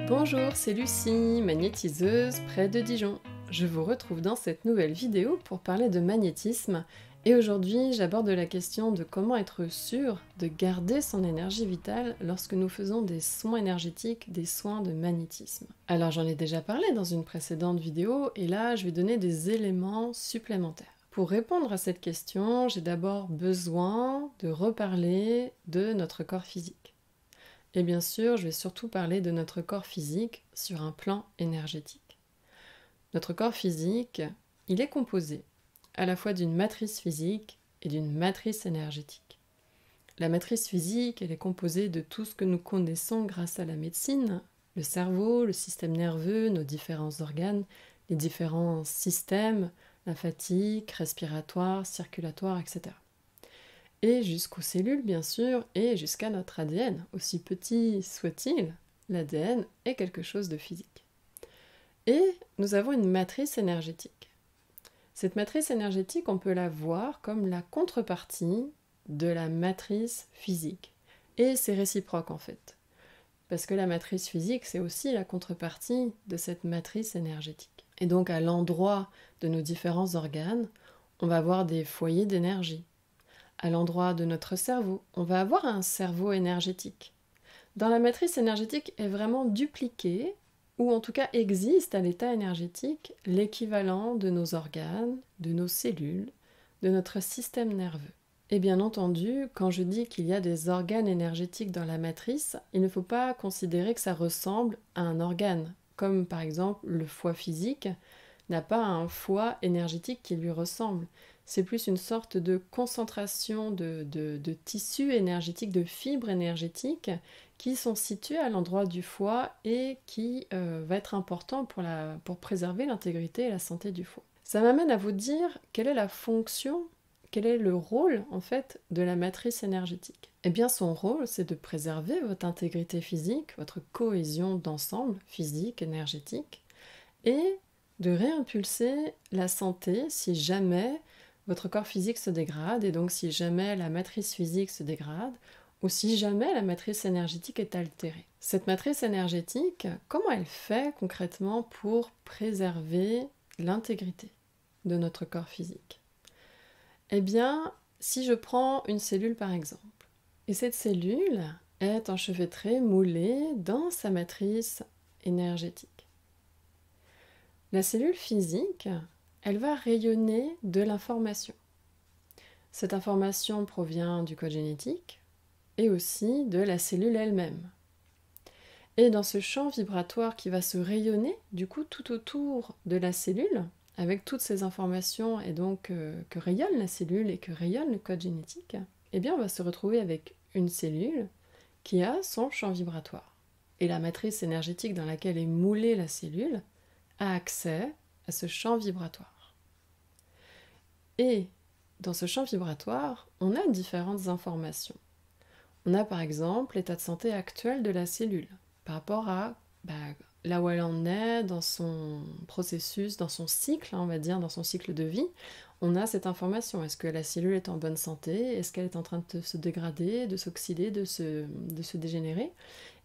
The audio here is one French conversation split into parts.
Bonjour, c'est Lucie, magnétiseuse près de Dijon. Je vous retrouve dans cette nouvelle vidéo pour parler de magnétisme et aujourd'hui j'aborde la question de comment être sûr de garder son énergie vitale lorsque nous faisons des soins énergétiques, des soins de magnétisme. Alors j'en ai déjà parlé dans une précédente vidéo et là je vais donner des éléments supplémentaires. Pour répondre à cette question, j'ai d'abord besoin de reparler de notre corps physique. Et bien sûr, je vais surtout parler de notre corps physique sur un plan énergétique. Notre corps physique, il est composé à la fois d'une matrice physique et d'une matrice énergétique. La matrice physique, elle est composée de tout ce que nous connaissons grâce à la médecine, le cerveau, le système nerveux, nos différents organes, les différents systèmes lymphatiques, respiratoires, circulatoires, etc. Et jusqu'aux cellules, bien sûr, et jusqu'à notre ADN. Aussi petit soit-il, l'ADN est quelque chose de physique. Et nous avons une matrice énergétique. Cette matrice énergétique, on peut la voir comme la contrepartie de la matrice physique. Et c'est réciproque en fait. Parce que la matrice physique, c'est aussi la contrepartie de cette matrice énergétique. Et donc à l'endroit de nos différents organes, on va avoir des foyers d'énergie. À l'endroit de notre cerveau, on va avoir un cerveau énergétique. Dans la matrice énergétique est vraiment dupliqué, ou en tout cas existe à l'état énergétique, l'équivalent de nos organes, de nos cellules, de notre système nerveux. Et bien entendu, quand je dis qu'il y a des organes énergétiques dans la matrice, il ne faut pas considérer que ça ressemble à un organe, comme par exemple le foie physique n'a pas un foie énergétique qui lui ressemble. C'est plus une sorte de concentration de tissus énergétiques, de fibres énergétiques qui sont situés à l'endroit du foie et qui va être important pour préserver l'intégrité et la santé du foie. Ça m'amène à vous dire quelle est la fonction, quel est le rôle en fait de la matrice énergétique. Eh bien son rôle c'est de préserver votre intégrité physique, votre cohésion d'ensemble physique, énergétique et de réimpulser la santé si jamais votre corps physique se dégrade et donc si jamais la matrice physique se dégrade ou si jamais la matrice énergétique est altérée. Cette matrice énergétique, comment elle fait concrètement pour préserver l'intégrité de notre corps physique? Eh bien, si je prends une cellule par exemple, et cette cellule est enchevêtrée, moulée dans sa matrice énergétique. La cellule physique, elle va rayonner de l'information. Cette information provient du code génétique et aussi de la cellule elle-même. Et dans ce champ vibratoire qui va se rayonner du coup tout autour de la cellule, avec toutes ces informations et donc que rayonne la cellule et que rayonne le code génétique, eh bien on va se retrouver avec une cellule qui a son champ vibratoire. Et la matrice énergétique dans laquelle est moulée la cellule a accès à ce champ vibratoire. Et dans ce champ vibratoire, on a différentes informations. On a par exemple l'état de santé actuel de la cellule par rapport à là où elle en est dans son processus, dans son cycle, on va dire, dans son cycle de vie. On a cette information. Est-ce que la cellule est en bonne santé? Est-ce qu'elle est en train de se dégrader, de s'oxyder, de se dégénérer?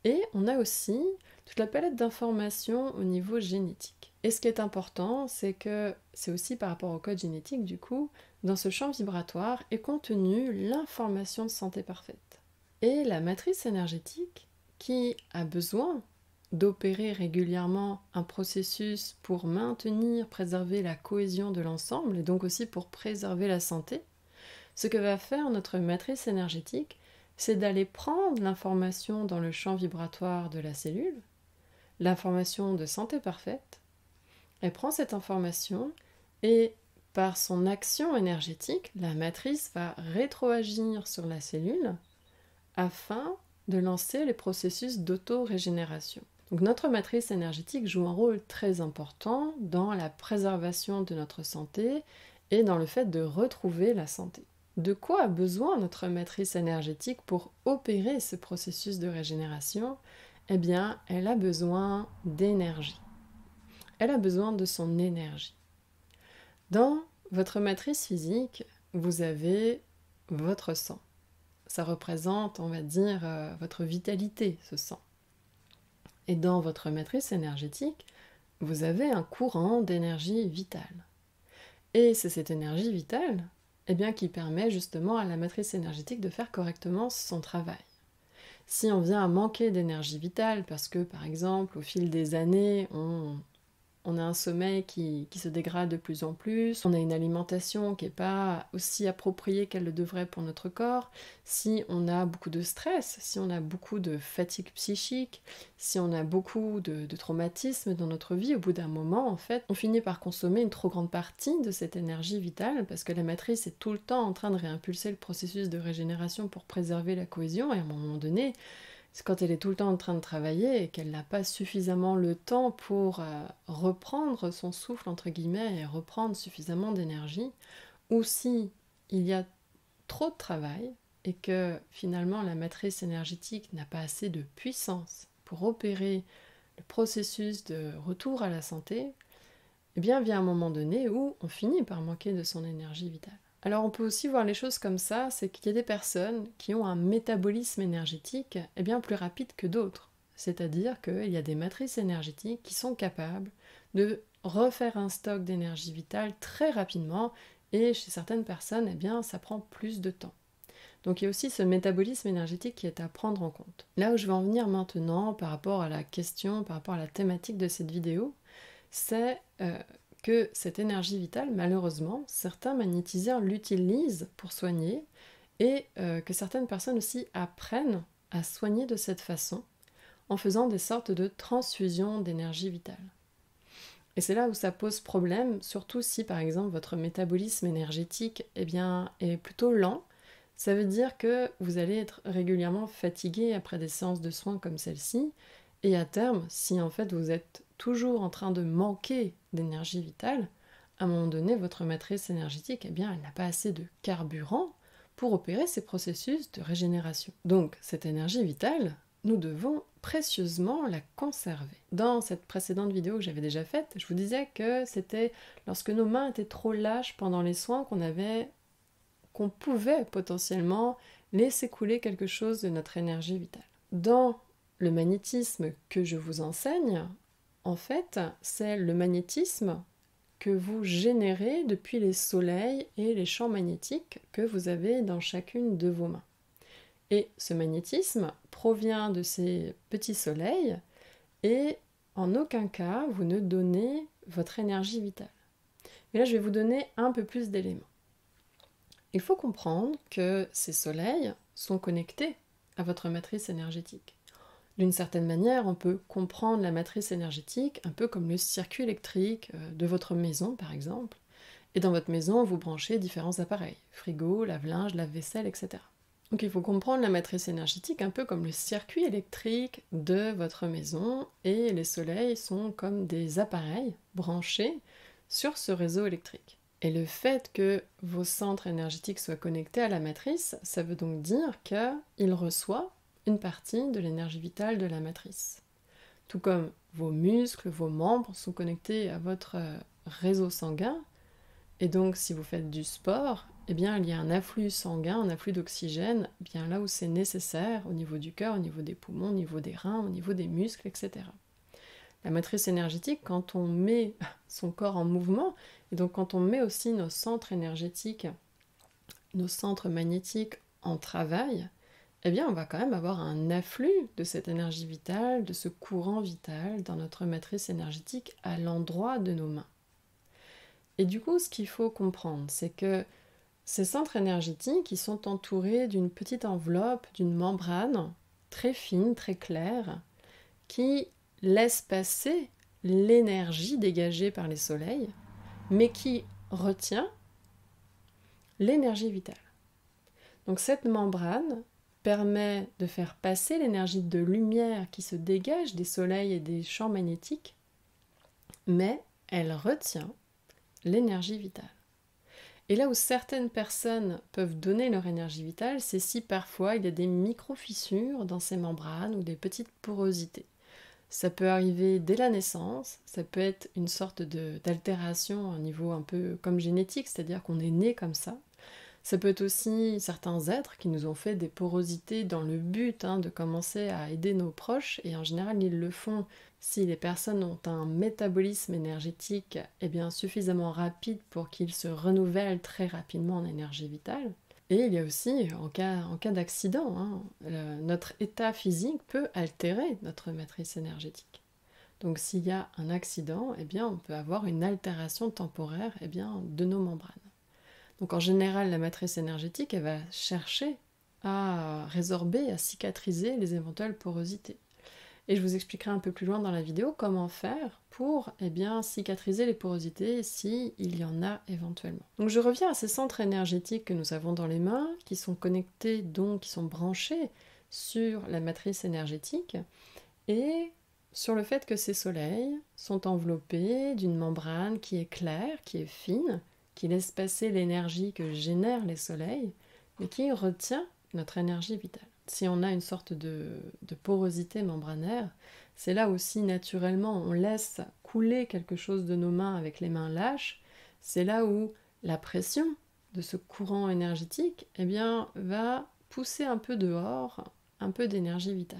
Et on a aussi toute la palette d'informations au niveau génétique. Et ce qui est important, c'est que c'est aussi par rapport au code génétique, du coup, dans ce champ vibratoire est contenue l'information de santé parfaite. Et la matrice énergétique, qui a besoin d'opérer régulièrement un processus pour maintenir, préserver la cohésion de l'ensemble, et donc aussi pour préserver la santé, ce que va faire notre matrice énergétique, c'est d'aller prendre l'information dans le champ vibratoire de la cellule, l'information de santé parfaite. Elle prend cette information et par son action énergétique, la matrice va rétroagir sur la cellule afin de lancer les processus d'auto-régénération. Donc notre matrice énergétique joue un rôle très important dans la préservation de notre santé et dans le fait de retrouver la santé. De quoi a besoin notre matrice énergétique pour opérer ce processus de régénération? Eh bien, elle a besoin d'énergie. Elle a besoin de son énergie. Dans votre matrice physique, vous avez votre sang. Ça représente, on va dire, votre vitalité, ce sang. Et dans votre matrice énergétique, vous avez un courant d'énergie vitale. Et c'est cette énergie vitale qui permet justement à la matrice énergétique de faire correctement son travail. Si on vient à manquer d'énergie vitale parce que, par exemple, au fil des années, on a un sommeil qui se dégrade de plus en plus, on a une alimentation qui n'est pas aussi appropriée qu'elle le devrait pour notre corps, si on a beaucoup de stress, si on a beaucoup de fatigue psychique, si on a beaucoup de traumatismes dans notre vie, au bout d'un moment, en fait, on finit par consommer une trop grande partie de cette énergie vitale parce que la matrice est tout le temps en train de réimpulser le processus de régénération pour préserver la cohésion et à un moment donné, c'est quand elle est tout le temps en train de travailler et qu'elle n'a pas suffisamment le temps pour reprendre son souffle, entre guillemets, et reprendre suffisamment d'énergie, ou si il y a trop de travail et que finalement la matrice énergétique n'a pas assez de puissance pour opérer le processus de retour à la santé, eh bien vient un moment donné où on finit par manquer de son énergie vitale. Alors on peut aussi voir les choses comme ça, c'est qu'il y a des personnes qui ont un métabolisme énergétique bien plus rapide que d'autres. C'est-à-dire qu'il y a des matrices énergétiques qui sont capables de refaire un stock d'énergie vitale très rapidement et chez certaines personnes, ça prend plus de temps. Donc il y a aussi ce métabolisme énergétique qui est à prendre en compte. Là où je vais en venir maintenant par rapport à la question, par rapport à la thématique de cette vidéo, c'est que cette énergie vitale, malheureusement, certains magnétiseurs l'utilisent pour soigner et que certaines personnes aussi apprennent à soigner de cette façon en faisant des sortes de transfusions d'énergie vitale. Et c'est là où ça pose problème, surtout si par exemple votre métabolisme énergétique est plutôt lent. Ça veut dire que vous allez être régulièrement fatigué après des séances de soins comme celle-ci, et à terme, si en fait vous êtes toujours en train de manquer d'énergie vitale, à un moment donné, votre matrice énergétique, elle n'a pas assez de carburant pour opérer ces processus de régénération. Donc, cette énergie vitale, nous devons précieusement la conserver. Dans cette précédente vidéo que j'avais déjà faite, je vous disais que c'était lorsque nos mains étaient trop lâches pendant les soins qu'on pouvait potentiellement laisser couler quelque chose de notre énergie vitale. Dans le magnétisme que je vous enseigne, en fait, c'est le magnétisme que vous générez depuis les soleils et les champs magnétiques que vous avez dans chacune de vos mains. Et ce magnétisme provient de ces petits soleils et en aucun cas vous ne donnez votre énergie vitale. Mais là, je vais vous donner un peu plus d'éléments. Il faut comprendre que ces soleils sont connectés à votre matrice énergétique. D'une certaine manière, on peut comprendre la matrice énergétique un peu comme le circuit électrique de votre maison, par exemple. Et dans votre maison, vous branchez différents appareils, frigo, lave-linge, lave-vaisselle, etc. Donc il faut comprendre la matrice énergétique un peu comme le circuit électrique de votre maison, et les soleils sont comme des appareils branchés sur ce réseau électrique. Et le fait que vos centres énergétiques soient connectés à la matrice, ça veut donc dire qu'ils reçoivent une partie de l'énergie vitale de la matrice. Tout comme vos muscles, vos membres sont connectés à votre réseau sanguin, et donc si vous faites du sport, il y a un afflux sanguin, un afflux d'oxygène, bien là où c'est nécessaire, au niveau du cœur, au niveau des poumons, au niveau des reins, au niveau des muscles, etc. La matrice énergétique, quand on met son corps en mouvement, et donc quand on met aussi nos centres énergétiques, nos centres magnétiques en travail, on va quand même avoir un afflux de cette énergie vitale, de ce courant vital dans notre matrice énergétique à l'endroit de nos mains. Et du coup, ce qu'il faut comprendre, c'est que ces centres énergétiques, ils sont entourés d'une petite enveloppe, d'une membrane très fine, très claire, qui laisse passer l'énergie dégagée par les soleils, mais qui retient l'énergie vitale. Donc cette membrane permet de faire passer l'énergie de lumière qui se dégage des soleils et des champs magnétiques, mais elle retient l'énergie vitale. Et là où certaines personnes peuvent donner leur énergie vitale, c'est si parfois il y a des micro-fissures dans ces membranes ou des petites porosités. Ça peut arriver dès la naissance, ça peut être une sorte d'altération à un niveau un peu comme génétique, c'est-à-dire qu'on est né comme ça. Ça peut être aussi certains êtres qui nous ont fait des porosités dans le but de commencer à aider nos proches, et en général ils le font si les personnes ont un métabolisme énergétique suffisamment rapide pour qu'ils se renouvellent très rapidement en énergie vitale. Et il y a aussi, en cas d'accident, notre état physique peut altérer notre matrice énergétique. Donc s'il y a un accident, on peut avoir une altération temporaire de nos membranes. Donc en général, la matrice énergétique, elle va chercher à résorber, à cicatriser les éventuelles porosités. Et je vous expliquerai un peu plus loin dans la vidéo comment faire pour cicatriser les porosités s'il y en a éventuellement. Donc je reviens à ces centres énergétiques que nous avons dans les mains, qui sont connectés, donc qui sont branchés sur la matrice énergétique, et sur le fait que ces soleils sont enveloppés d'une membrane qui est claire, qui est fine, qui laisse passer l'énergie que génèrent les soleils, mais qui retient notre énergie vitale. Si on a une sorte de porosité membranaire, c'est là aussi naturellement on laisse couler quelque chose de nos mains avec les mains lâches, c'est là où la pression de ce courant énergétique va pousser un peu dehors un peu d'énergie vitale.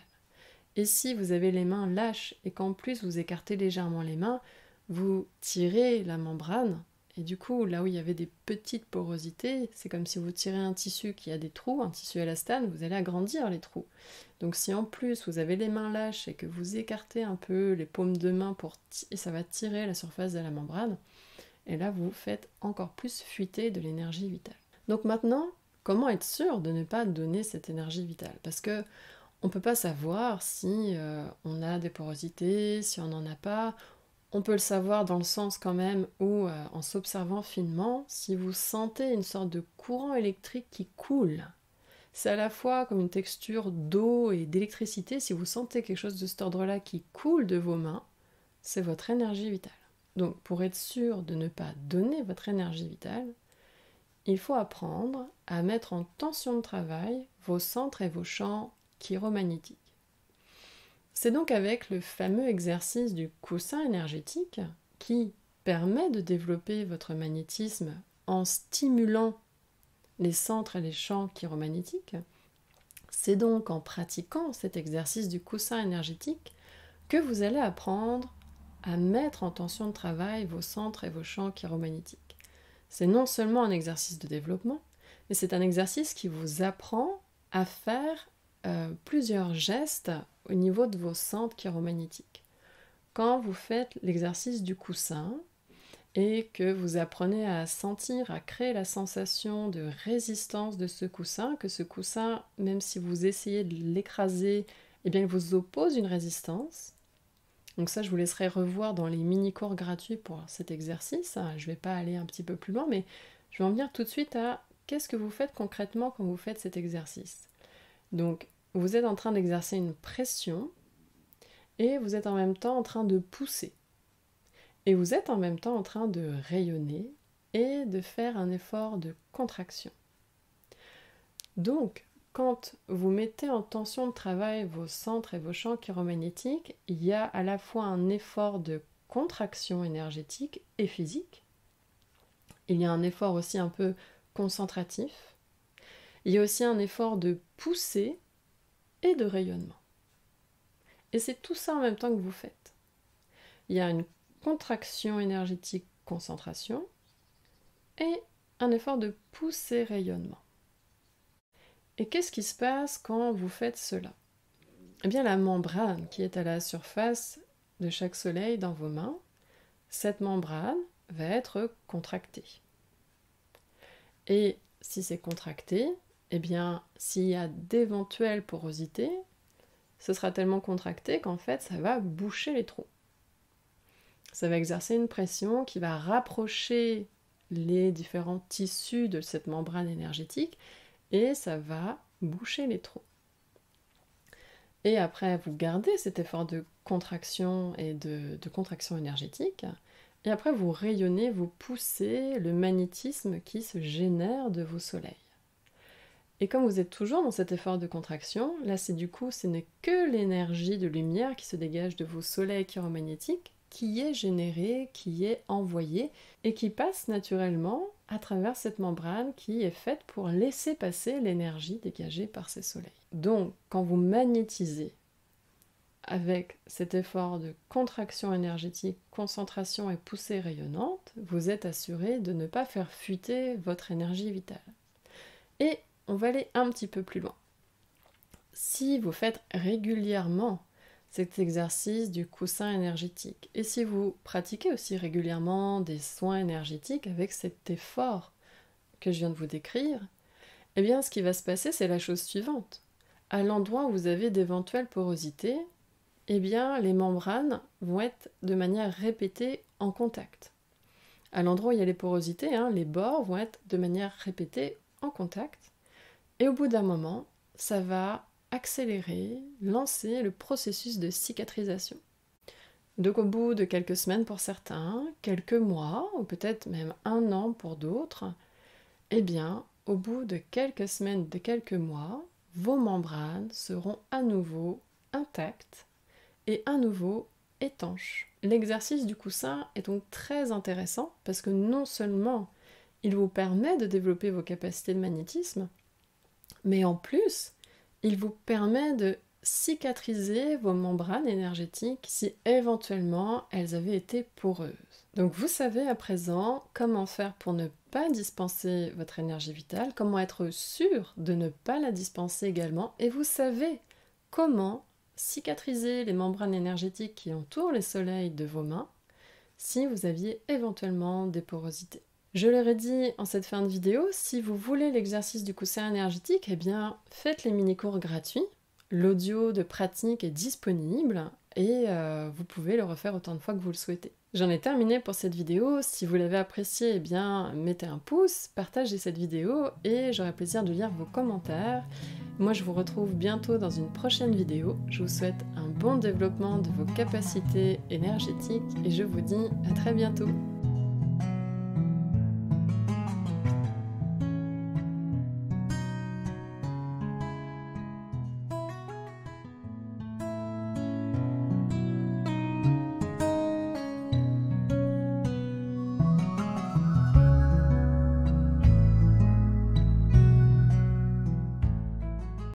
Et si vous avez les mains lâches et qu'en plus vous écartez légèrement les mains, vous tirez la membrane, et du coup, là où il y avait des petites porosités, c'est comme si vous tirez un tissu qui a des trous, un tissu élastane, vous allez agrandir les trous. Donc si en plus vous avez les mains lâches et que vous écartez un peu les paumes de main, et ça va tirer la surface de la membrane, et là vous faites encore plus fuiter de l'énergie vitale. Donc maintenant, comment être sûr de ne pas donner cette énergie vitale? Parce que on ne peut pas savoir si on a des porosités, si on n'en a pas. On peut le savoir dans le sens quand même où, en s'observant finement, si vous sentez une sorte de courant électrique qui coule, c'est à la fois comme une texture d'eau et d'électricité. Si vous sentez quelque chose de cet ordre-là qui coule de vos mains, c'est votre énergie vitale. Donc pour être sûr de ne pas donner votre énergie vitale, il faut apprendre à mettre en tension de travail vos centres et vos champs chiromagnétiques. C'est donc avec le fameux exercice du coussin énergétique qui permet de développer votre magnétisme en stimulant les centres et les champs chiromagnétiques. C'est donc en pratiquant cet exercice du coussin énergétique que vous allez apprendre à mettre en tension de travail vos centres et vos champs chiromagnétiques. C'est non seulement un exercice de développement, mais c'est un exercice qui vous apprend à faire plusieurs gestes au niveau de vos centres chiromagnétiques. Quand vous faites l'exercice du coussin et que vous apprenez à sentir, à créer la sensation de résistance de ce coussin, que ce coussin, même si vous essayez de l'écraser, il vous oppose une résistance. Donc ça, je vous laisserai revoir dans les mini-cours gratuits pour cet exercice. Je ne vais pas aller un petit peu plus loin, mais je vais en venir tout de suite à qu'est-ce que vous faites concrètement quand vous faites cet exercice. Donc, vous êtes en train d'exercer une pression et vous êtes en même temps en train de pousser. Et vous êtes en même temps en train de rayonner et de faire un effort de contraction. Donc, quand vous mettez en tension de travail vos centres et vos champs chiromagnétiques, il y a à la fois un effort de contraction énergétique et physique. Il y a un effort aussi un peu concentratif. Il y a aussi un effort de poussée et de rayonnement. Et c'est tout ça en même temps que vous faites. Il y a une contraction énergétique, concentration, et un effort de poussée, rayonnement. Et qu'est-ce qui se passe quand vous faites cela? Eh bien, la membrane qui est à la surface de chaque soleil dans vos mains, cette membrane va être contractée. Et si c'est contracté, eh bien, s'il y a d'éventuelles porosités, ce sera tellement contracté qu'en fait, ça va boucher les trous. Ça va exercer une pression qui va rapprocher les différents tissus de cette membrane énergétique et ça va boucher les trous. Et après, vous gardez cet effort de contraction et de contraction énergétique, et après vous rayonnez, vous poussez le magnétisme qui se génère de vos soleils. Et comme vous êtes toujours dans cet effort de contraction, là ce n'est que l'énergie de lumière qui se dégage de vos soleils chiromagnétiques, qui est générée, qui est envoyée, et qui passe naturellement à travers cette membrane qui est faite pour laisser passer l'énergie dégagée par ces soleils. Donc, quand vous magnétisez avec cet effort de contraction énergétique, concentration et poussée rayonnante, vous êtes assuré de ne pas faire fuiter votre énergie vitale. Et on va aller un petit peu plus loin. Si vous faites régulièrement cet exercice du coussin énergétique, et si vous pratiquez aussi régulièrement des soins énergétiques avec cet effort que je viens de vous décrire, eh bien ce qui va se passer, c'est la chose suivante. À l'endroit où vous avez d'éventuelles porosités, eh bien les membranes vont être de manière répétée en contact. À l'endroit où il y a les porosités, les bords vont être de manière répétée en contact, et au bout d'un moment, ça va accélérer, lancer le processus de cicatrisation. Donc au bout de quelques semaines pour certains, quelques mois, ou peut-être même un an pour d'autres, eh bien, au bout de quelques semaines, de quelques mois, vos membranes seront à nouveau intactes et à nouveau étanches. L'exercice du coussin est donc très intéressant parce que non seulement il vous permet de développer vos capacités de magnétisme, mais en plus, il vous permet de cicatriser vos membranes énergétiques si éventuellement elles avaient été poreuses. Donc vous savez à présent comment faire pour ne pas dispenser votre énergie vitale, comment être sûr de ne pas la dispenser également, et vous savez comment cicatriser les membranes énergétiques qui entourent les soleils de vos mains si vous aviez éventuellement des porosités. Je leur ai dit en cette fin de vidéo, si vous voulez l'exercice du coussin énergétique, eh bien faites les mini-cours gratuits. L'audio de pratique est disponible et vous pouvez le refaire autant de fois que vous le souhaitez. J'en ai terminé pour cette vidéo. Si vous l'avez appréciée, eh bien mettez un pouce, partagez cette vidéo et j'aurai plaisir de lire vos commentaires. Moi je vous retrouve bientôt dans une prochaine vidéo. Je vous souhaite un bon développement de vos capacités énergétiques et je vous dis à très bientôt.